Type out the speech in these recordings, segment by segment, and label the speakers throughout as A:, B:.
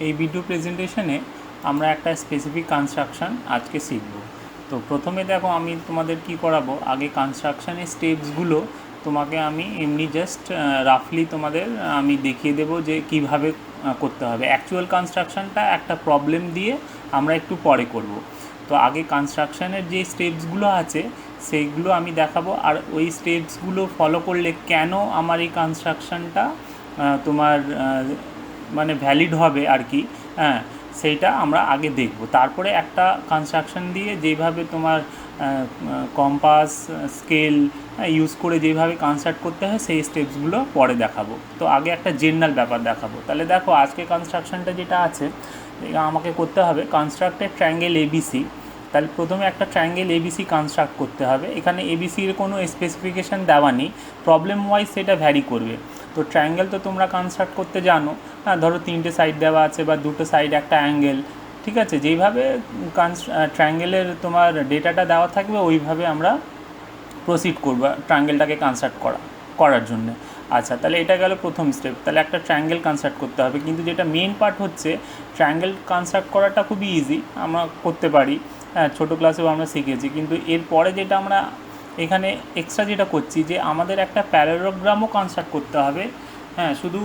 A: এই ভিডিও প্রেজেন্টেশনে আমরা একটা স্পেসিফিক কনস্ট্রাকশন আজকে শিখব। তো প্রথমে দেখো আমি তোমাদের কি করাবো, আগে কনস্ট্রাকশনের স্টেপসগুলো তোমাকে আমি এমনি জাস্ট রাফলি তোমাদের আমি দেখিয়ে দেবো যে কিভাবে করতে হবে। অ্যাকচুয়াল কনস্ট্রাকশনটা একটা প্রবলেম দিয়ে আমরা একটু পরে করব। তো আগে কনস্ট্রাকশনের যে স্টেপসগুলো আছে সেইগুলো আমি দেখাবো, আর ওই স্টেপসগুলো ফলো করলে কেন আমার এই কনস্ট্রাকশনটা তোমার মানে ভ্যালিড হবে আর কি, হ্যাঁ সেইটা আমরা আগে দেখব। তারপরে একটা কনস্ট্রাকশন দিয়ে যেভাবে তোমার কম্পাস স্কেল ইউজ করে যেভাবে কনস্ট্রাক্ট করতে হয় সেই স্টেপসগুলো পরে দেখাবো। তো আগে একটা জেনারেল ব্যাপার দেখাবো। তাহলে দেখো আজকে কনস্ট্রাকশনটা যেটা আছে আমাকে করতে হবে কনস্ট্রাক্টেড ট্রায়াঙ্গেল এবিসি। তাহলে প্রথমে একটা ট্রায়াঙ্গেল এবিসি কনস্ট্রাক্ট করতে হবে। এখানে এবিসির কোনো স্পেসিফিকেশান দেওয়া নেই, প্রবলেম ওয়াইজ সেটা ভ্যারি করবে। তো ট্রায়াঙ্গেল তো তোমরা কনস্ট্রাক্ট করতে জানো, হ্যাঁ ধরো 3টে সাইড দেওয়া আছে বা 2টো সাইড একটা অ্যাঙ্গেল, ঠিক আছে, যেইভাবে ট্রায়াঙ্গেলের তোমার ডেটাটা দেওয়া থাকবে ওইভাবে আমরা প্রসিড করবো ট্রায়াঙ্গেলটাকে কনস্ট্রাক্ট করার জন্য। আচ্ছা, তাহলে এটা গেল প্রথম স্টেপ। তাহলে একটা ট্রায়াঙ্গেল কনস্ট্রাক্ট করতে হবে, কিন্তু যেটা মেন পার্ট হচ্ছে ট্রায়াঙ্গেল কনস্ট্রাক্ট করাটা খুবই ইজি, আমরা করতে পারি, হ্যাঁ ছোটো ক্লাসেও আমরা শিখেছি। কিন্তু এরপরে যেটা আমরা এখানে এক্সট্রা যেটা করছি যে আমাদের একটা প্যারালোগ্রামও কনস্ট্রাক্ট করতে হবে। হ্যাঁ, শুধু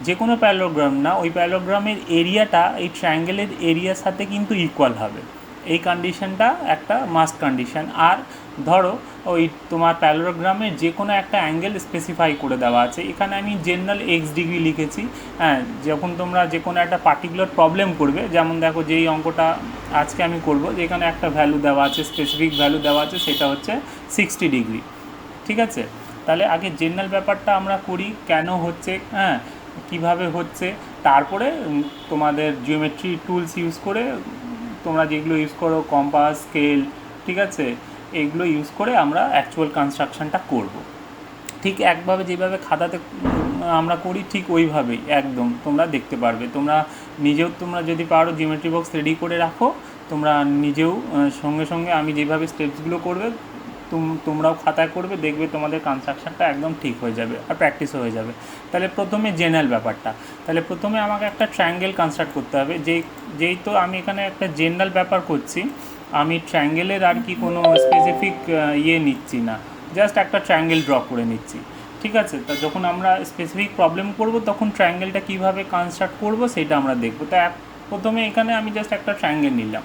A: যে কোনো প্যারালোগ্রাম না, ওই প্যারালোগ্রামের এরিয়াটা এই ট্রায়াঙ্গেলের এরিয়ার সাথে কিন্তু ইকুয়াল হবে। এই কন্ডিশনটা একটা মাস্ট কন্ডিশন। আর ধরো ওই তোমার প্যারালোগ্রামের যে কোনো একটা অ্যাঙ্গেল স্পেসিফাই করে দেওয়া আছে, এখানে আমি জেনারেল এক্স ডিগ্রি লিখেছি। হ্যাঁ, যখন তোমরা যে কোনো একটা পার্টিকুলার প্রবলেম করবে, যেমন দেখো যেই অঙ্কটা আজকে আমি করব, যেখানে একটা ভ্যালু দেওয়া আছে, স্পেসিফিক ভ্যালু দেওয়া আছে, সেটা হচ্ছে 60 ডিগ্রি, ঠিক আছে। তাহলে আগে জেনারেল ব্যাপারটা আমরা করি, কেন হচ্ছে, হ্যাঁ কীভাবে হচ্ছে, তারপরে তোমাদের জিওমেট্রি টুলস ইউজ করে তোমরা যেগুলো ইউজ করো কম্পাস স্কেল, ঠিক আছে, এইগুলো ইউজ করে আমরা অ্যাকচুয়াল কনস্ট্রাকশনটা করব। ঠিক একভাবে যেভাবে খাতাতে আমরা করি ঠিক ওইভাবেই একদম তোমরা দেখতে পারবে। তোমরা নিজেও তোমরা যদি পারো জিওমেট্রি বক্স রেডি করে রাখো, তোমরা নিজেও সঙ্গে সঙ্গে আমি যেভাবে স্টেপসগুলো করবে তোমরাও খাতায় করবে, দেখবে তোমাদের কনস্ট্রাকশনটা একদম ঠিক হয়ে যাবে আর প্র্যাকটিসও হয়ে যাবে। তাহলে প্রথমে জেনারেল ব্যাপারটা, তাহলে প্রথমে আমাকে একটা ট্রায়াঙ্গেল কনস্ট্রাক্ট করতে হবে। যেই তো আমি এখানে একটা জেনারেল ব্যাপার করছি, আমি ট্রায়াঙ্গেলের আর কি কোনো স্পেসিফিক নিচ্ছি না, জাস্ট একটা ট্রায়াঙ্গেল ড্র করে নিচ্ছি, ঠিক আছে। তা যখন আমরা স্পেসিফিক প্রবলেম করব তখন ট্রায়াঙ্গেলটা কীভাবে কনস্ট্রাক্ট করব সেটা আমরা দেখব। তা প্রথমে এখানে আমি জাস্ট একটা ট্রায়াঙ্গেল নিলাম।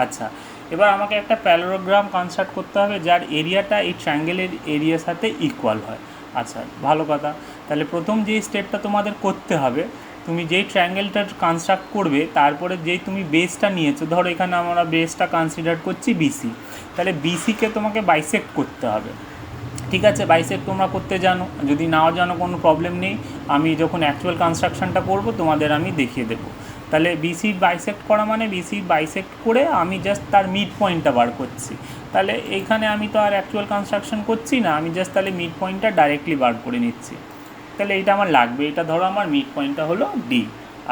A: আচ্ছা, এবার আমাকে একটা প্যারালোগ্রাম কনস্ট্রাক্ট করতে হবে যার এরিয়াটা এই ট্রায়াঙ্গেলের এরিয়ার সাথে ইকুয়াল হয়। আচ্ছা, ভালো কথা। তাহলে প্রথম যেই স্টেপটা তোমাদের করতে হবে, তুমি যেই ট্রায়াঙ্গেলটা কনস্ট্রাক্ট করবে তারপরে যেই তুমি বেসটা নিয়েছো, ধরো এখানে আমরা বেসটা কনসিডার করছি বিসি, তাহলে বিসিকে তোমাকে বাইসেক্ট করতে হবে, ঠিক আছে। বাইসেক্ট তোমরা করতে জানো, যদি নাও জানো কোনো প্রবলেম নেই, আমি যখন অ্যাকচুয়াল কনস্ট্রাকশনটা করব তোমাদের আমি দেখিয়ে দেবো। তাহলে বিসি বাইসেক্ট করা মানে বিসি বাইসেক্ট করে আমি জাস্ট তার মিড পয়েন্টটা বার করছি। তাহলে এইখানে আমি তো আর অ্যাকচুয়াল কনস্ট্রাকশন করছি না, আমি জাস্ট তাহলে মিড পয়েন্টটা ডাইরেক্টলি বার করে নিচ্ছি। তাহলে এইটা আমার লাগবে, এটা ধরো আমার মিড পয়েন্টটা হলো ডি।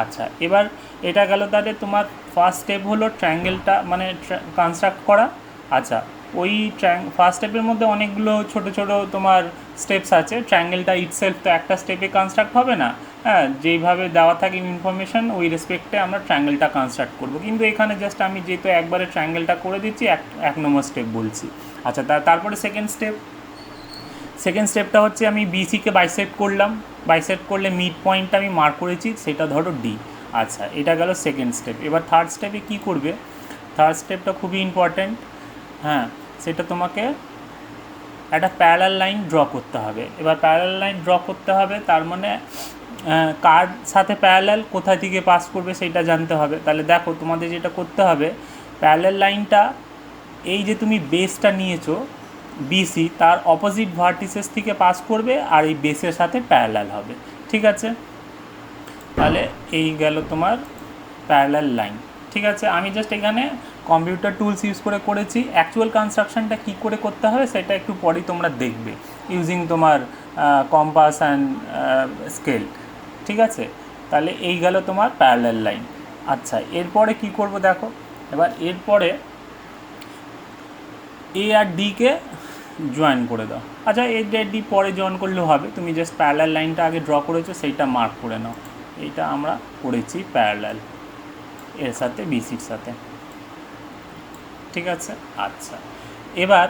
A: আচ্ছা, এবার এটা গেল। তাহলে তোমার ফার্স্ট স্টেপ হলো ট্রায়াঙ্গেলটা মানে কনস্ট্রাক্ট করা। আচ্ছা, ওই ফার্স্ট স্টেপের মধ্যে অনেকগুলো ছোটো ছোটো তোমার স্টেপস আছে। ট্রায়াঙ্গেলটা ইটসেলফ তো একটা স্টেপে কনস্ট্রাক্ট হবে না, হ্যাঁ যেইভাবে দেওয়া থাকে ইনফরমেশান ওই রেসপেক্টে আমরা ট্রায়াঙ্গেলটা কনস্ট্রাক্ট করব। কিন্তু এখানে জাস্ট আমি যেহেতু একবারে ট্রায়াঙ্গেলটা করে দিচ্ছি, এক নম্বর স্টেপ বলছি। আচ্ছা, তারপরে সেকেন্ড স্টেপটা হচ্ছে আমি বিসিকে বাইসেক্ট করলাম। বাইসেক্ট করলে মিড পয়েন্টটা আমি মার্ক করেছি, সেটা ধরো ডি। আচ্ছা, এটা গেল সেকেন্ড স্টেপ। এবার থার্ড স্টেপে কী করবে, থার্ড স্টেপটা খুবই ইম্পর্ট্যান্ট, হ্যাঁ সেটা তোমাকে একটা প্যারালাল লাইন ড্র করতে হবে। এবার প্যারালাল লাইন ড্র করতে হবে, তার মানে কার সাথে প্যারালাল, কোথায় থেকে পাস করবে সেটা জানতে হবে। তাহলে দেখো তোমাদের যেটা করতে হবে, প্যারালাল লাইনটা এই যে তুমি বেসটা নিয়েছো বিসি, তার অপোজিট ভার্টিসেস থেকে পাস করবে আর এই বেসের সাথে প্যারালাল হবে, ঠিক আছে। তাহলে এই গেল তোমার প্যারালাল লাইন, ঠিক আছে। আমি জাস্ট এখানে কম্পিউটার টুলস ইউজ করে করেছি। অ্যাকচুয়াল কনস্ট্রাকশনটা কী করে করতে হবে সেটা একটু পরেই তোমরা দেখবে ইউজিং তোমার কম্পাস অ্যান্ড স্কেল, ঠিক আছে। তাহলে এই গেল তোমার প্যারালাল লাইন। আচ্ছা, এরপরে কি করব দেখো, এবার এরপরে এ আর ডিকে জয়েন করে দাও। আচ্ছা, এ আর ডি পরে জয়েন করলেও হবে, তুমি জাস্ট প্যারালাল লাইনটা আগে ড্র করেছো সেইটা মার্ক করে নাও। এইটা আমরা করেছি প্যারালাল, এর সাথে বিসির সাথে। ঠিক আছে, আচ্ছা এবার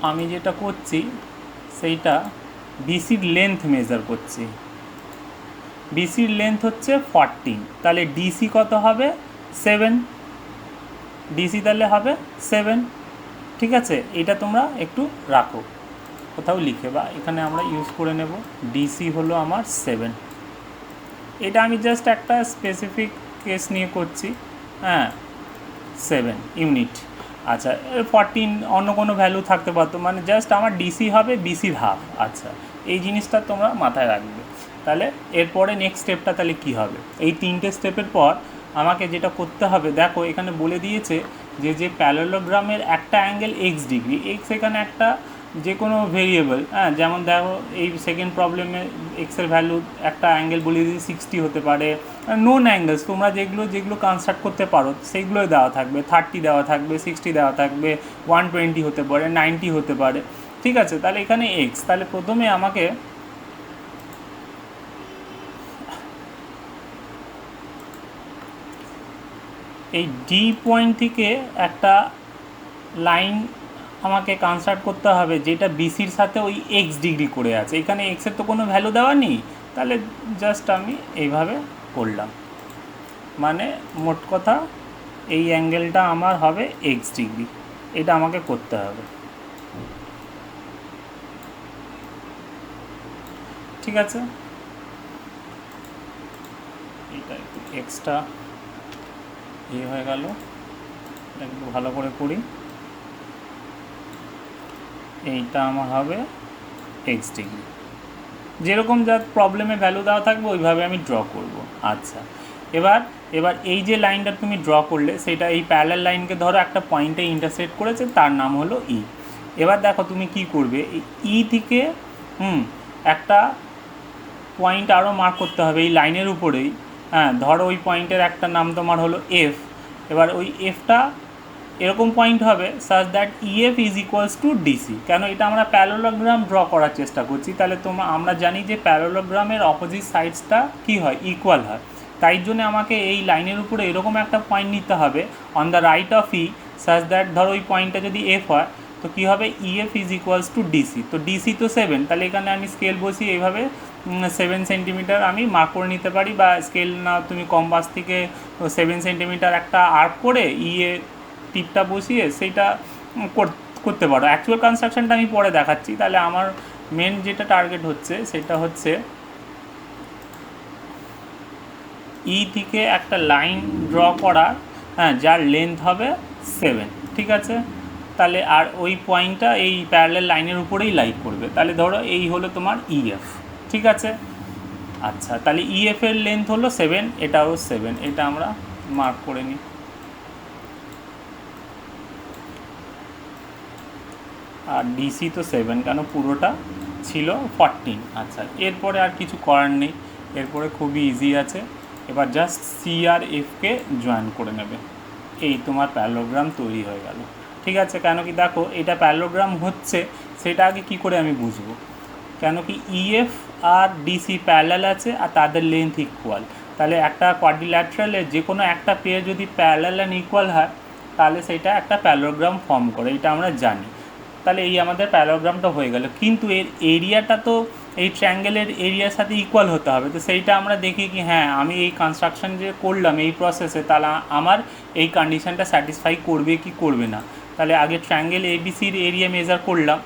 A: আমি যেটা করছি সেইটা বিসির লেন্থ মেজার করছি। বিসির লেন্থ হচ্ছে 14, তাহলে ডিসি কত হবে 7, ডিসি তাহলে হবে 7। ঠিক আছে, এটা তোমরা একটু রাখো কোথাও লিখে, বা এখানে আমরা ইউজ করে নেব। ডিসি হলো আমার 7, এটা আমি জাস্ট একটা স্পেসিফিক কেস নিয়ে করছি। হ্যাঁ 7 ইউনিট। আচ্ছা 14 অন্য কোনো ভ্যালু থাকতে পারতো, মানে জাস্ট আমার ডিসি হবে বিসির হাফ। আচ্ছা এই জিনিসটা তোমরা মাথায় রাখবে। তাহলে এরপরে নেক্সট স্টেপটা তাহলে কী হবে, এই 3টে স্টেপের পর আমাকে যেটা করতে হবে, দেখো এখানে বলে দিয়েছে যে প্যারালোগ্রামের একটা অ্যাঙ্গেল এক্স ডিগ্রি, এক্স এখানে একটা যে কোনো ভেরিয়েবল। হ্যাঁ যেমন দেখো এই সেকেন্ড প্রবলেমে এক্সের ভ্যালু একটা অ্যাঙ্গেল বলে দিয়ে 60 হতে পারে। নোন অ্যাঙ্গেলস তোমরা যেগুলো কনস্ট্রাক্ট করতে পারো সেইগুলোই দেওয়া থাকবে, 30 দেওয়া থাকবে, 60 দেওয়া থাকবে, 120 হতে পারে, 90 হতে পারে। ঠিক আছে, তাহলে এখানে এক্স, তাহলে প্রথমে আমাকে এই ডি পয়েন্ট থেকে একটা লাইন আমাকে কনস্ট্রাক্ট করতে হবে যেটা বিসির সাথে ওই এক্স ডিগ্রি করে আছে। এখানে এক্সের তো কোনো ভ্যালু দেওয়া নেই, তাহলে জাস্ট আমি এইভাবে করলাম। মানে মোট কথা এই অ্যাঙ্গেলটা আমার হবে এক্স ডিগ্রি, এটা আমাকে করতে হবে। ঠিক আছে, এটা একটু এক্সট্রা হয়ে গেল, এটা একটু ভালো করে করি। এইটা আমার হবে এক্স ডিগ্রি, যেরকম যা প্রবলেমে ভ্যালু দেওয়া থাকবে ওইভাবে আমি ড্র করব। আচ্ছা এবার এই যে লাইনটা তুমি ড্র করলে সেটা এই প্যারালাল লাইনকে ধরো একটা পয়েন্টে ইন্টারসেক্ট করেছে, তার নাম হলো ই। এবার দেখো তুমি কি করবে, এই ই থেকে একটা পয়েন্ট আরও মার্ক করতে হবে এই লাইনের উপরেই। হ্যাঁ ধরো ওই পয়েন্টের একটা নাম তোমার হলো এফ। এবার ওই এফটা এরকম পয়েন্ট হবে such that EF is equals to DC. কেন, এটা আমরা প্যারালোগ্রাম ড্র করার চেষ্টা করছি, তাহলে আমরা জানি যে প্যারালোগ্রামের অপোজিট সাইডসটা কী হয়, ইকুয়াল হয়। তাই জন্য আমাকে এই লাইনের উপরে এরকম একটা পয়েন্ট নিতে হবে on the right of E such that ধরো ওই পয়েন্টটা যদি এফ হয় তো কী হবে, EF is equals to DC. তো ডিসি তো 7, তাহলে এখানে আমি স্কেল বসিয়ে এইভাবে 7 সেন্টিমিটার আমি মার্ক করে নিতে পারি, বা স্কেল না তুমি কম্পাস থেকে 7 সেন্টিমিটার একটা আর্ক করে ইয়ে টিপটা বসিয়ে সেইটা করতে পারো। অ্যাকচুয়াল কনস্ট্রাকশনটা আমি পরে দেখাচ্ছি। তাহলে আমার মেন যেটা টার্গেট হচ্ছে সেটা হচ্ছে ই থেকে একটা লাইন ড্র করা, হ্যাঁ যার লেন্থ হবে 7। ঠিক আছে, তাহলে আর ওই পয়েন্টটা এই প্যারালাল লাইনের উপরেই লাইক করবে। তাহলে ধরো এই হলো তোমার ইএফ। ঠিক আছে, আচ্ছা তাহলে ইএফ এর লেন্থ হলো 7, এটাও 7, এটা আমরা মার্ক করে নিই। আর ডিসি তো 7, কেন পুরোটা ছিল 14। আচ্ছা এরপরে আর কিছু করার নেই, এরপরে খুবই ইজি আছে। এবার জাস্ট সি আর এফকে জয়েন করে নেবে, এই তোমার প্যারালোগ্রাম তৈরি হয়ে গেল। ঠিক আছে, কেন কি দেখো এটা প্যারালোগ্রাম হচ্ছে সেটা আগে কি করে আমি বুঝবো, কেন কি ইএফ আর ডিসি প্যারালাল আছে আর তাদের লেন্থ ইকুয়াল। তাহলে একটা কোয়াড্রিল্যাটারালের যে কোনো একটা পেয়ার যদি প্যারালাল অ্যান্ড ইকুয়াল হয় তাহলে সেটা একটা প্যারালোগ্রাম ফর্ম করে, এটা আমরা জানি। তাহলে এই আমাদের প্যারালোগ্রামটা হয়ে গেল, কিন্তু এর এরিয়াটা তো এই ট্রায়াঙ্গেলের এরিয়ার সাথে ইকুয়াল হতে হবে। তো সেইটা আমরা দেখি কি হ্যাঁ আমি এই কনস্ট্রাকশন যে করলাম এই প্রসেসে, তাহলে আমার এই কন্ডিশনটা স্যাটিসফাই করবে কি করবে না। তাহলে আগে ট্রায়াঙ্গেল এবিসির এরিয়া মেজার করলাম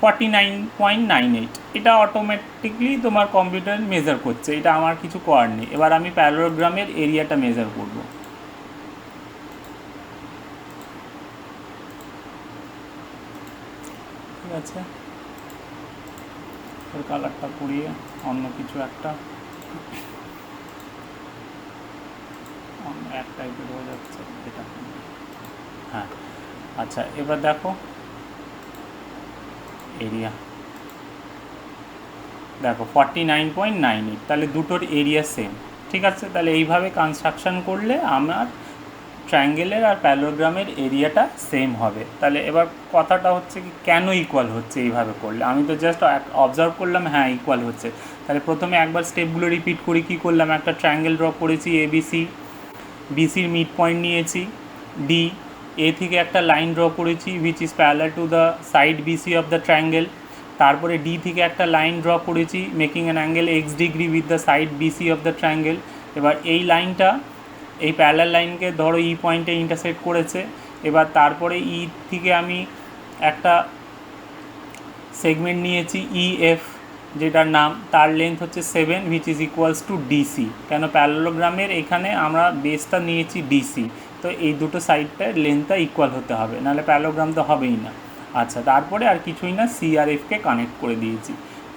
A: 49.98, এটা অটোমেটিকলি তোমার কম্পিউটার মেজার করছে, এটা আমার কিছু করার নেই। এবার আমি প্যারালোগ্রামের এরিয়াটা মেজার করব। ঠিক আছে, এর কালারটা পুড়িয়ে অন্য কিছু একটা এক টাইপের হয়ে যাচ্ছে এটা। হ্যাঁ আচ্ছা এবার দেখো এরিয়া দেখো 49.98, তাহলে দুটোর এরিয়া সেম। ঠিক আছে, তাহলে এইভাবে কনস্ট্রাকশন করলে আমার ট্রায়াঙ্গেলের আর প্যারালোগ্রামের এরিয়াটা সেম হবে। তাহলে এবার কথাটা হচ্ছে কি, কেন ইকুয়াল হচ্ছে এইভাবে করলে? আমি তো জাস্ট অবজার্ভ করলাম হ্যাঁ ইকুয়াল হচ্ছে। তাহলে প্রথমে একবার স্টেপগুলো রিপিট করি। কী করলাম, একটা ট্রায়াঙ্গেল ড্র করেছি এবিসি, বিসির মিড পয়েন্ট নিয়েছি ডি, এ থেকে একটা লাইন ড্র করেছি which is parallel to the side BC of the triangle. তারপরে ডি থেকে একটা লাইন ড্র করেছি making an angle x degree with the side BC of the triangle. এবার এই লাইনটা এই প্যারালাল লাইনকে ধরো ই পয়েন্টে ইন্টারসেক্ট করেছে। এবার তারপরে ই থেকে আমি একটা সেগমেন্ট নিয়েছি ইএফ, যেটার নাম, তার লেন্থ হচ্ছে 7 which is equals to DC. কেন, প্যারালোগ্রামের এখানে আমরা বেসটা নিয়েছি ডিসি, তো এই দুটো সাইডটার লেন্থটা ইকুয়াল হতে হবে, নাহলে প্যারালোগ্রাম তো হবেই না। আচ্ছা, তারপরে আর কিছুই না, সি আর এফকে কানেক্ট করে দিয়েছি,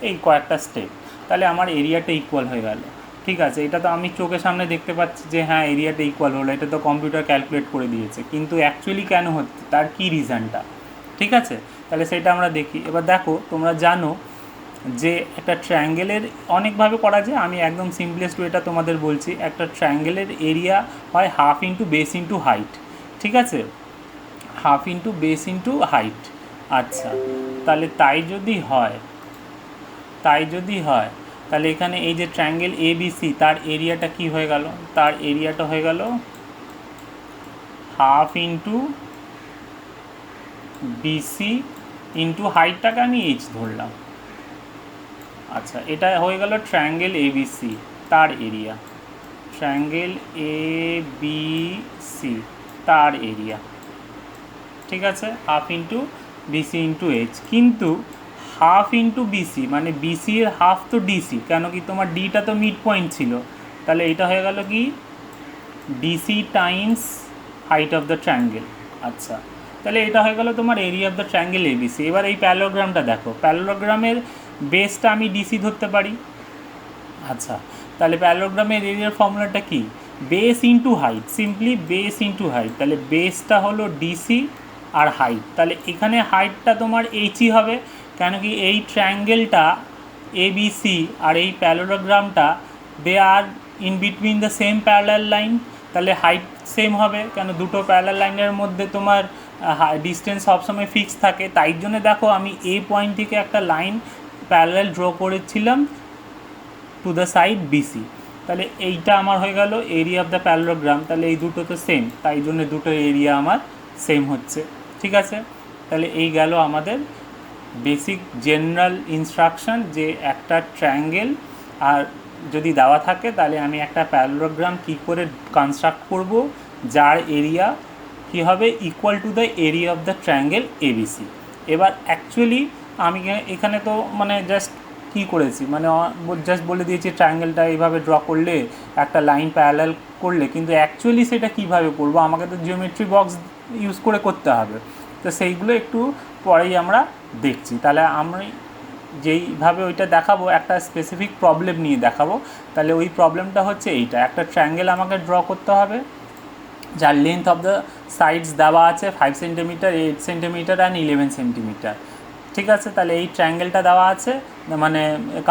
A: এই কয়েকটা স্টেপ। তাহলে আমার এরিয়াটা ইকুয়াল হয়ে গেল। ঠিক আছে, এটা তো আমি চোখের সামনে দেখতে পাচ্ছি যে হ্যাঁ এরিয়াটা ইকুয়াল হলো, এটা তো কম্পিউটার ক্যালকুলেট করে দিয়েছে, কিন্তু অ্যাকচুয়ালি কেন হচ্ছে, তার কী রিজনটা? ঠিক আছে, তাহলে সেটা আমরা দেখি। এবার দেখো, তোমরা জানো যে একটা ট্রায়াঙ্গেলের অনেকভাবে করা যায়, আমি একদম সিম্পলেস্ট ওয়েটা তোমাদের বলছি। একটা ট্রায়াঙ্গেলের এরিয়া হয় half into base into height. ঠিক আছে, half into base into height. আচ্ছা, তাহলে তাই যদি হয় তাহলে এখানে এই যে ট্রায়াঙ্গেল এ বি সি, তার এরিয়াটা কি হয়ে গেল? তার এরিয়াটা হয়ে গেল হাফ ইন্টু বিসি ইন্টু হাইটটাকে আমি এইচ ধরলাম। আচ্ছা, এটা হয়ে গেল ট্রায়াঙ্গেল এবিসি, তার area. Triangle A B C, তার এরিয়া। ঠিক আছে, half into BC into H. কিন্তু হাফ ইন্টু বিসি মানে বিসি এর হাফ তো ডিসি, কেন কি তোমার ডিটা তো মিড পয়েন্ট ছিল। তাহলে এটা হয়ে গেল কি DC Times height of the triangle. আচ্ছা, তাহলে এটা হয়ে গেল তোমার area of the triangle ABC. এবার এই প্যারালোগ্রামটা দেখো, প্যারালোগ্রামের বেসটা আমি ডিসি ধরতে পারি। আচ্ছা, তাহলে প্যারালোগ্রামের এরিয়ার ফর্মুলাটা কি? Base into height, simply base into height. তাহলে বেসটা হলো ডিসি আর হাইট, তাহলে এখানে হাইটটা তোমার এইচই হবে। কেন কি এই ট্রায়াঙ্গেলটা এবিসি আর এই প্যারালোগ্রামটা they are in between the same parallel line, তাহলে হাইট সেম হবে। কেন, দুটো প্যারালাল লাইনের মধ্যে তোমার ডিস্টেন্স সবসময় ফিক্স থাকে। তাই জন্য দেখো আমি এ পয়েন্ট থেকে একটা লাইন প্যারালাল ড্র করেছিলাম টু দ্য সাইড বিসি। তাহলে এইটা আমার হয়ে গেল এরিয়া অফ দ্য প্যারালোগ্রাম। তাহলে এই দুটো তো সেম, তাই জন্য দুটো এরিয়া আমার সেম হচ্ছে। ঠিক আছে, তাহলে এই গেল আমাদের বেসিক জেনারেল ইনস্ট্রাকশন, যে একটা ট্রায়াঙ্গেল আর যদি দেওয়া থাকে তাহলে আমি একটা প্যারালোগ্রাম কী করে কনস্ট্রাক্ট করব, যার এরিয়া কী হবে equal to the area of the triangle ABC. এবার অ্যাকচুয়ালি আমি এখানে তো মানে জাস্ট কী করেছি, মানে জাস্ট বলে দিয়েছি ট্রায়াঙ্গেলটা এইভাবে ড্র করলে, একটা লাইন প্যারালাল করলে, কিন্তু অ্যাকচুয়ালি সেটা কীভাবে করবো, আমাকে তো জিওমেট্রি বক্স ইউজ করে করতে হবে। তো সেইগুলো একটু পরেই আমরা দেখছি। তাহলে আমি যেইভাবে ওইটা দেখাবো, একটা স্পেসিফিক প্রবলেম নিয়ে দেখাবো। তাহলে ওই প্রবলেমটা হচ্ছে এইটা, একটা ট্রায়াঙ্গেল আমাকে ড্র করতে হবে যার লেন্থ অফ দ্য সাইডস দেওয়া আছে 5 সেন্টিমিটার, 8 সেন্টিমিটার অ্যান্ড 11 সেন্টিমিটার। ঠিক আছে, তাহলে এই ট্রায়াঙ্গেলটা দেওয়া আছে, মানে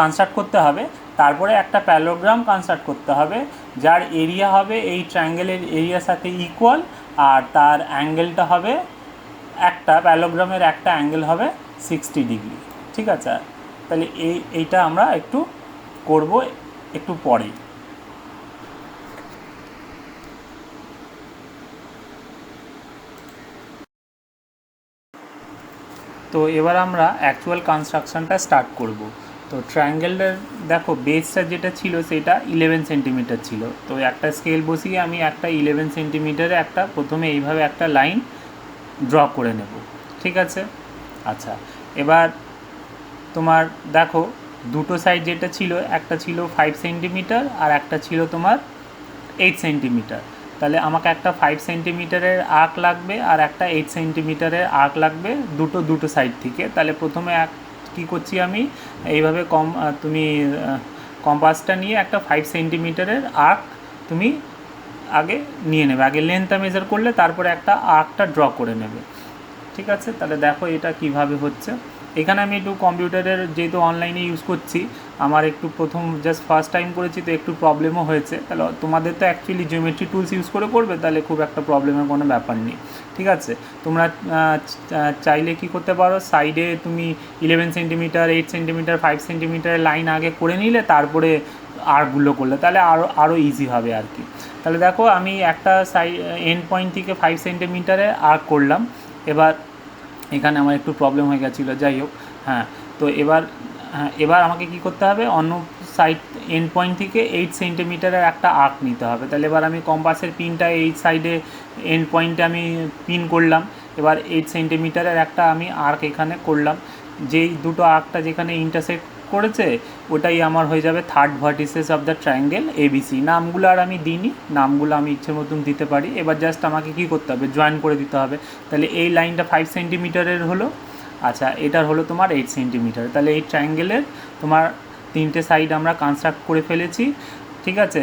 A: কনস্ট্রাক্ট করতে হবে। তারপরে একটা প্যারালোগ্রাম কনস্ট্রাক্ট করতে হবে যার এরিয়া হবে এই ট্রায়াঙ্গেলের এরিয়ার সাথে ইকুয়াল, আর তার অ্যাঙ্গেলটা হবে, একটা প্যারালোগ্রামের একটা অ্যাঙ্গেল হবে 60 ডিগ্রি। ঠিক আছে, তাহলে এইটা আমরা একটু করব একটু পরেই। তো এবার আমরা অ্যাকচুয়াল কনস্ট্রাকশনটা স্টার্ট করব। তো ট্রায়াঙ্গেলটার দেখো বেসটা যেটা ছিল সেটা 11 সেন্টিমিটার ছিল। তো একটা স্কেল বসিয়ে আমি একটা 11 সেন্টিমিটারে একটা প্রথমে এইভাবে একটা লাইন ড্র করে নেব। ঠিক আছে, আচ্ছা, এবার তোমার দেখো দুটো সাইড যেটা ছিল, একটা ছিল 5 সেন্টিমিটার আর একটা ছিল তোমার 8 সেন্টিমিটার। তাহলে আমাকে একটা 5 সেন্টিমিটারের আর্ক লাগবে আর একটা 8 সেন্টিমিটারের আর্ক লাগবে, দুটো সাইড থেকে। তাহলে প্রথমে কী করছি আমি, এইভাবে তুমি কম্পাসটা নিয়ে একটা 5 সেন্টিমিটারের আর্ক তুমি আগে নিয়ে নেবে, আগে লেন্থটা মেজার করলে তারপরে একটা আর্কটা ড্র করে নেবে। ঠিক আছে, তাহলে দেখো এটা কিভাবে হচ্ছে। এখানে আমি একটু কম্পিউটারের যেহেতু অনলাইনে ইউজ করছি, আমার একটু প্রথম জাস্ট ফার্স্ট টাইম করেছি তো একটু প্রবলেমও হয়েছে। তাহলে তোমাদের তো অ্যাকচুয়ালি জিওমেট্রি টুলস ইউজ করে করবে, তাহলে খুব একটা প্রবলেমের কোনো ব্যাপার নেই। ঠিক আছে, তোমরা চাইলে কি করতে পারো, সাইডে তুমি 11 সেন্টিমিটার, 8 সেন্টিমিটার, 5 সেন্টিমিটারের লাইন আগে করে নিলে তারপরে আর্কগুলো করলে তাহলে আরও ইজি হবে আর কি। তাহলে দেখো আমি একটা এন্ড পয়েন্ট থেকে 5 সেন্টিমিটারে আর্ক করলাম। এবার এখানে আমার একটু প্রবলেম হয়ে গেছিলো, যাই হোক। হ্যাঁ, তো এবার আমাকে কি করতে হবে, অন্য সাইড এন্ড পয়েন্ট থেকে 8 সেন্টিমিটারের একটা আর্ক নিতে হবে। তাহলে এবার আমি কম্পাসের পিনটা এই সাইডে এন্ড পয়েন্টে আমি পিন করলাম। এবার 8 সেন্টিমিটারের একটা আমি আর্ক এখানে করলাম। যেই দুটো আর্কটা যেখানে ইন্টারসেক্ট করেছে ওটাই আমার হয়ে যাবে third vertices of the triangle ABC. নামগুলো আর আমি দিইনি, নামগুলো আমি ইচ্ছে মতন দিতে পারি। এবার জাস্ট আমাকে কি করতে হবে, জয়েন করে দিতে হবে। তাহলে এই লাইনটা 5 সেন্টিমিটারের হলো, আচ্ছা এটার হলো তোমার 8 সেন্টিমিটার। তাহলে এই ট্রায়াঙ্গেলের তোমার 3টে সাইড আমরা কনস্ট্রাক্ট করে ফেলেছি। ঠিক আছে,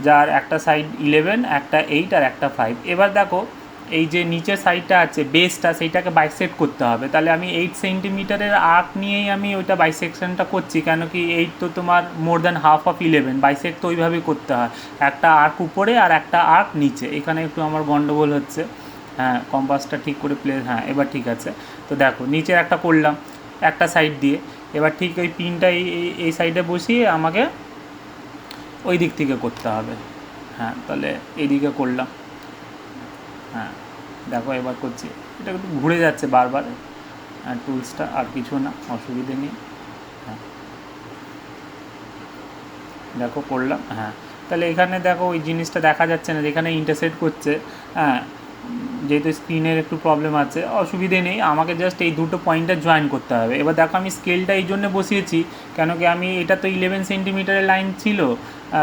A: যার একটা সাইড 11, একটা 8 আর একটা 5। এবার দেখো এই যে নিচের সাইডটা আছে বেসটা, সেইটাকে বাইসেক্ট করতে হবে। তাহলে আমি 8 সেন্টিমিটারের আর্ক নিয়েই আমি ওইটা বাইসেকশনটা করছি, কেন কি 8 তো তোমার more than half of 11, bisect তো ওইভাবেই করতে হয়, একটা আর্ক উপরে আর একটা আর্ক নিচে। এখানে একটু আমার গন্ডগোল হচ্ছে। হ্যাঁ, কম্পাসটা ঠিক করে হ্যাঁ এবার ঠিক আছে। তো দেখো নিচের একটা করলাম একটা সাইড দিয়ে, এবার ঠিক ওই পিনটা এই সাইডে বসিয়ে আমাকে ওই দিক থেকে করতে হবে। হ্যাঁ, তাহলে এইদিকে করলাম। হ্যাঁ দেখো এবার করছি, এটা একটু ঘুরে যাচ্ছে বারবার টুলসটা, আর কিছু না, অসুবিধে নেই। হ্যাঁ দেখো করলাম। হ্যাঁ, তাহলে এখানে দেখো ওই জিনিসটা দেখা যাচ্ছে না যেখানে ইন্টারসেক্ট করছে। হ্যাঁ, যেহেতু স্ক্রিনের একটু প্রবলেম আছে, অসুবিধে নেই, আমাকে জাস্ট এই দুটো পয়েন্টটা জয়েন করতে হবে। এবার দেখো আমি স্কেলটা এই জন্য বসিয়েছি, কেন কি আমি এটা তো 11 সেন্টিমিটারের লাইন ছিল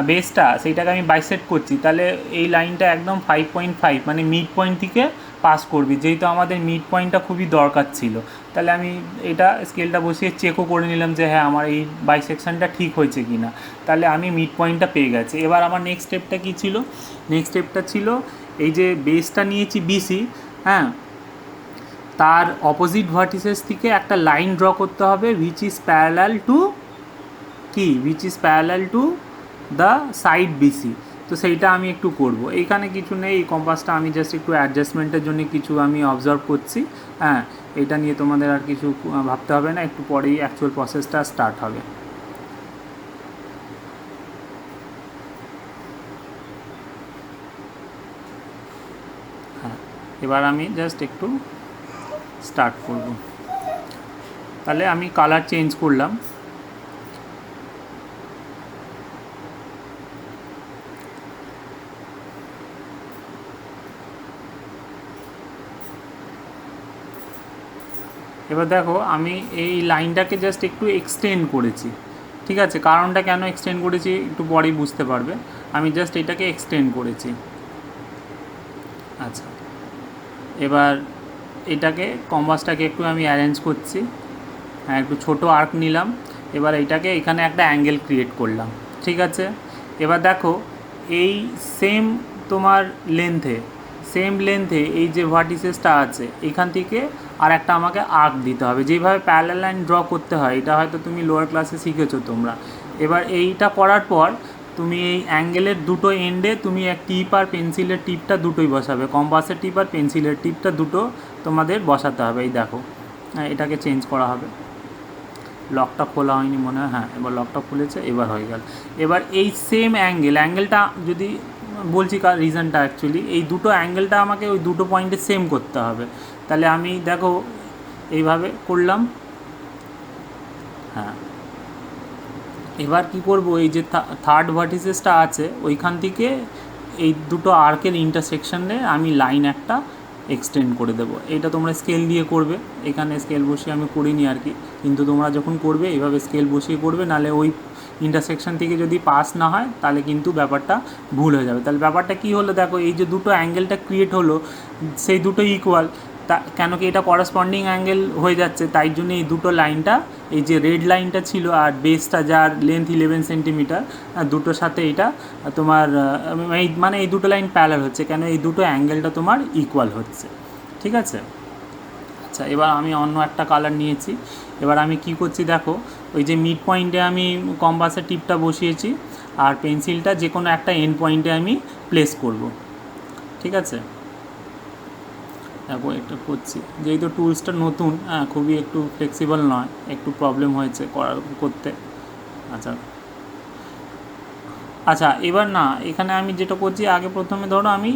A: বেসটা, সেইটাকে আমি বাইসেট করছি। তাহলে এই লাইনটা একদম 5.5 মানে মিড পয়েন্ট থেকে পাস করবি, যেহেতু আমাদের মিড পয়েন্টটা খুবই দরকার ছিল। তাহলে আমি এটা স্কেলটা বসিয়ে চেকও করে নিলাম যে হ্যাঁ আমার এই বাইসেকশনটা ঠিক হয়েছে কি না। তাহলে আমি মিড পয়েন্টটা পেয়ে গেছি। এবার আমার নেক্সট স্টেপটা কী ছিল, নেক্সট স্টেপটা ছিল এই যে বেসটা নিয়েছি বিসি, হ্যাঁ, তার অপোজিট ভার্টিসেস থেকে একটা লাইন ড্র করতে হবে which is parallel to the side BC. তো সেইটা আমি একটু করব। এইখানে কিছু নেই, এই কম্পাসটা আমি জাস্ট একটু অ্যাডজাস্টমেন্টের জন্য কিছু আমি অবজার্ভ করছি। হ্যাঁ, এটা নিয়ে তোমাদের আর কিছু ভাবতে হবে না, একটু পরেই অ্যাকচুয়াল প্রসেসটা স্টার্ট হবে। হ্যাঁ, এবার আমি জাস্ট একটু স্টার্ট করব। তাহলে আমি কালার চেঞ্জ করলাম। এবার দেখো আমি এই লাইনটাকে জাস্ট একটু এক্সটেন্ড করেছি। ঠিক আছে, কারণটা কেন এক্সটেন্ড করেছি একটু পরেই বুঝতে পারবে। আমি জাস্ট এটাকে এক্সটেন্ড করেছি। আচ্ছা, এবার এটাকে কম্পাসটাকে একটু আমি অ্যারেঞ্জ করছি। হ্যাঁ, একটু ছোটো আর্ক নিলাম। এবার এইটাকে এখানে একটা অ্যাঙ্গেল ক্রিয়েট করলাম। ঠিক আছে, এবার দেখো এই সেম তোমার লেন্থে এই যে ভার্টিসেসটা আছে এখান থেকে আর একটা আমাকে আর্ক দিতে হবে, যেভাবে প্যারালাল লাইন ড্র করতে হয়। এটা হয়তো তুমি লোয়ার ক্লাসে শিখেছো তোমরা। এবার এইটা করার পর তুমি এই অ্যাঙ্গেলের দুটো এন্ডে তুমি এক টিপ আর পেন্সিলের টিপটা দুটোই বসাবে, কম্পাসের টিপ আর পেন্সিলের টিপটা দুটো তোমাদের বসাতে হবে। এই দেখো, হ্যাঁ এটাকে চেঞ্জ করা হবে। লকটা খোলা হয়নি মনে হয়, হ্যাঁ এবার লকটা খুলেছে, এবার হয়ে গেল। এবার এই সেম অ্যাঙ্গেলটা যদি বলছি রিজনটা অ্যাকচুয়ালি এই দুটো অ্যাঙ্গেলটা আমাকে ওই দুটো পয়েন্টে সেম করতে হবে। তাহলে আমি দেখো এইভাবে করলাম। হ্যাঁ, এবার কি করব, এই যে থার্ড ভার্টিসেসটা আছে ওইখান থেকে এই দুটো আর্কের ইন্টারসেকশনে আমি লাইন একটা এক্সটেন্ড করে দেবো। এটা তোমরা স্কেল দিয়ে করবে, এখানে স্কেল বসিয়ে আমি করিনি আর কি, কিন্তু তোমরা যখন করবে এইভাবে স্কেল বসিয়ে করবে, নাহলে ওই ইন্টারসেকশন থেকে যদি পাস না হয় তাহলে কিন্তু ব্যাপারটা ভুল হয়ে যাবে। তাহলে ব্যাপারটা কী হলো, দেখো এই যে দুটো অ্যাঙ্গেলটা ক্রিয়েট হলো সেই দুটো ইকুয়াল, কেন কি এটা করসপন্ডিং অ্যাঙ্গেল হয়ে যাচ্ছে, তাই জন্য এই দুটো লাইনটা এই যে রেড লাইনটা ছিল আর বেসটা যার লেন্থ 11 সেন্টিমিটার দুটোর সাথে এটা তোমার মানে এই দুটো লাইন প্যারালাল হচ্ছে, কেন এই দুটো অ্যাঙ্গেলটা তোমার ইকুয়াল হচ্ছে। ঠিক আছে, আচ্ছা এবার আমি অন্য একটা কালার নিয়েছি। এবার আমি কি করছি দেখো, ওই যে মিড পয়েন্টে আমি কম্পাসের টিপটা বসিয়েছি আর পেন্সিলটা যে কোনো একটা এন্ড পয়েন্টে আমি প্লেস করব, ঠিক আছে। দেখো এটা করছি, যেহেতু টুলসটা নতুন, খুবই একটু ফ্লেক্সিবল নয়, একটু প্রবলেম হয়েছে করতে। আচ্ছা এবার না, এখানে আমি যেটা করছি, আগে প্রথমে ধরো আমি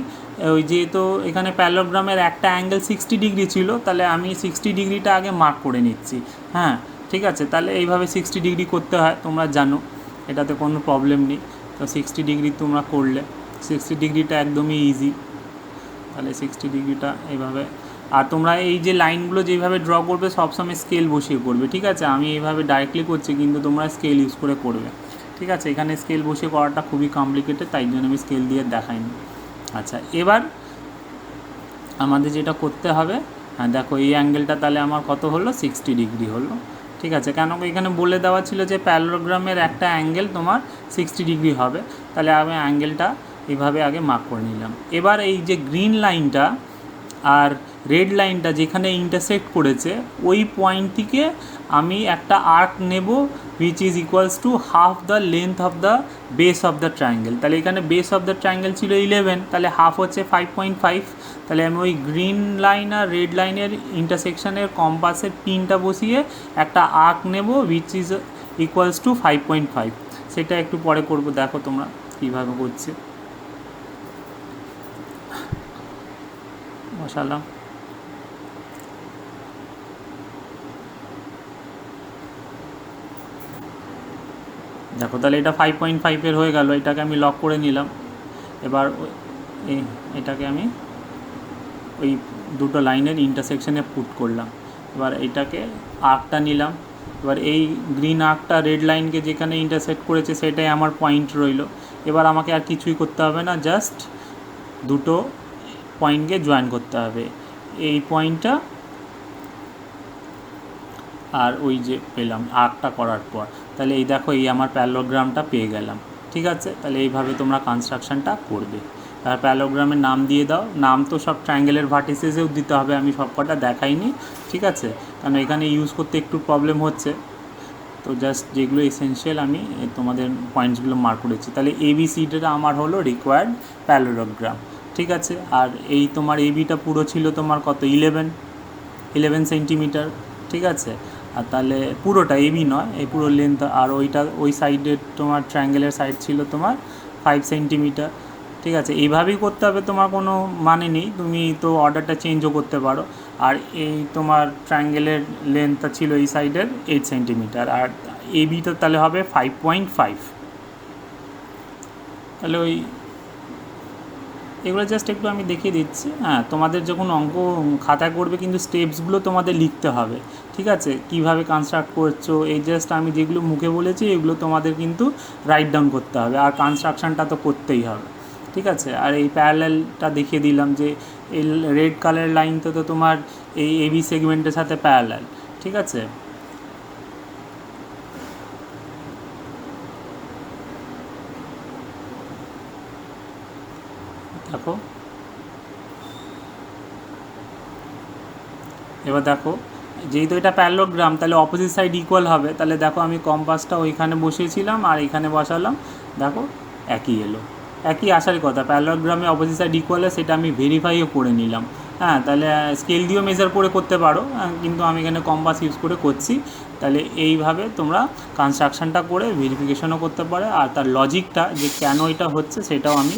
A: ওই যেহেতু এখানে প্যারালোগ্রামের একটা অ্যাঙ্গেল 60 ডিগ্রি ছিল, তাহলে আমি 60 ডিগ্রিটা আগে মার্ক করে নিচ্ছি। হ্যাঁ ঠিক আছে, তাহলে এইভাবে 60 ডিগ্রি করতে হয়, তোমরা জানো, এটাতে কোনো প্রবলেম নেই। তো 60 ডিগ্রি তোমরা করলে, 60 ডিগ্রিটা একদমই ইজি। তাহলে 60 ডিগ্রিটা এইভাবে, আর তোমরা এই যে লাইনগুলো যেভাবে ড্র করবে সবসময় স্কেল বসিয়ে করবে, ঠিক আছে। আমি এইভাবে ডাইরেক্টলি করছি, কিন্তু তোমরা স্কেল ইউজ করে করবে, ঠিক আছে। এখানে স্কেল বসিয়ে করাটা খুবই কমপ্লিকেটেড, তাই জন্য আমি স্কেল দিয়ে দেখাইনি। আচ্ছা এবার আমাদের যেটা করতে হবে, হ্যাঁ দেখো এই অ্যাঙ্গেলটা তাহলে আমার কত হলো, 60 ডিগ্রি হলো, ঠিক আছে। কেন এখানে বলে দেওয়া ছিল যে প্যারালোগ্রামের একটা অ্যাঙ্গেল তোমার 60 ডিগ্রি হবে, তাহলে আমি অ্যাঙ্গেলটা এইভাবে আগে মার্ক করে নিলাম। এবার এই যে গ্রিন লাইনটা আর রেড লাইনটা যেখানে ইন্টারসেক্ট করেছে, ওই পয়েন্ট থেকে আমি একটা আর্ক নেব, which is equals to half the length of the base of the triangle। তাহলে এখানে বেস অফ দ্য ট্রায়াঙ্গেল ছিল 11, তাহলে হাফ হচ্ছে 5.5। তাহলে আমি ওই গ্রিন লাইন আর রেড লাইনের ইন্টারসেকশনের কম্পাসের পিনটা বসিয়ে একটা আর্ক নেব, which is equals to 5.5। সেটা একটু পরে করব, দেখো তোমরা কীভাবে করছে। বসালাম, দেখো তাহলে এটা 5.5 হয়ে গেল, এটাকে আমি লক করে নিলাম। এবার এটাকে আমি ওই দুটো লাইনের ইন্টারসেকশনে পুট করলাম। এবার এটাকে আর্কটা নিলাম, এবার এই গ্রিন আর্কটা রেড লাইনকে যেখানে ইন্টারসেক্ট করেছে সেটাই আমার পয়েন্ট রইল। এবার আমাকে আর কিছুই করতে হবে না, জাস্ট দুটো পয়েন্টকে জয়েন করতে হবে, এই পয়েন্টটা আর ওই যে পেলাম আর্কটা করার পর। তাহলে এই দেখো এই আমার প্যারালোগ্রামটা পেয়ে গেলাম, ঠিক আছে। তাহলে এইভাবে তোমরা কনস্ট্রাকশানটা করবে। আর প্যারালোগ্রামের নাম দিয়ে দাও, নাম তো সব ট্রায়াঙ্গেলের ভার্টিসেসেও দিতে হবে, আমি সব কটা দেখাইনি, ঠিক আছে, কারণ এখানে ইউজ করতে একটু প্রবলেম হচ্ছে। তো জাস্ট যেগুলো এসেনশিয়াল আমি তোমাদের পয়েন্টসগুলো মার্ক করেছি। তাহলে এবিসিটা আমার হলো রিকোয়ার্ড প্যারালোগ্রাম, ঠিক আছে। আর এই তোমার এবিটা পুরো ছিল তোমার কত, 11 সেন্টিমিটার, ঠিক আছে। আর তাহলে পুরোটা এবি নয়, এই পুরো লেন্থ, আর ওইটা ওই সাইডের তোমার ট্রায়াঙ্গেলের সাইড ছিল তোমার 5 সেন্টিমিটার, ঠিক আছে। এইভাবেই করতে হবে, তোমার কোনো মানে নেই, তুমি তো অর্ডারটা চেঞ্জও করতে পারো। আর এই তোমার ট্রায়াঙ্গেলের লেন্থটা ছিল এই সাইডের 8 সেন্টিমিটার, আর এবিটা তাহলে হবে 5.5। তাহলে ওই এগুলো জাস্ট একটু আমি দেখিয়ে দিচ্ছি। হ্যাঁ তোমাদের যখন অঙ্ক খাতা করবে কিন্তু স্টেপসগুলো তোমাদের লিখতে হবে, ঠিক আছে, কিভাবে কনস্ট্রাক্ট করছো। এই জাস্ট আমি যেগুলো মুখে বলেছি এগুলো তোমাদের কিন্তু রাইট ডাউন করতে হবে, আর কনস্ট্রাকশানটা তো করতেই হবে, ঠিক আছে। আর এই প্যারালালটা দেখিয়ে দিলাম যে এই রেড কালার লাইনটা তো তোমার এই এবি সেগমেন্টের সাথে প্যারালাল, ঠিক আছে। দেখো এবার দেখো, যেহেতু এটা প্যারালোগ্রাম তাহলে অপোজিট সাইড ইকুয়াল হবে। তাহলে দেখো আমি কম্পাসটা ওইখানে বসিয়েছিলাম আর এখানে বসালাম, দেখো একই এলো, একই আসার কথা। প্যারালোগ্রামে অপোজিট সাইড ইকুয়াল, সেটা আমি ভেরিফাইও করে নিলাম। হ্যাঁ তাহলে স্কেল দিয়েও মেজার করে করতে পারো, কিন্তু আমি এখানে কম্পাস ইউজ করে করছি। তাহলে এইভাবে তোমরা কনস্ট্রাকশানটা করে ভেরিফিকেশনও করতে পারো, আর তার লজিকটা যে কেন এটা হচ্ছে সেটাও আমি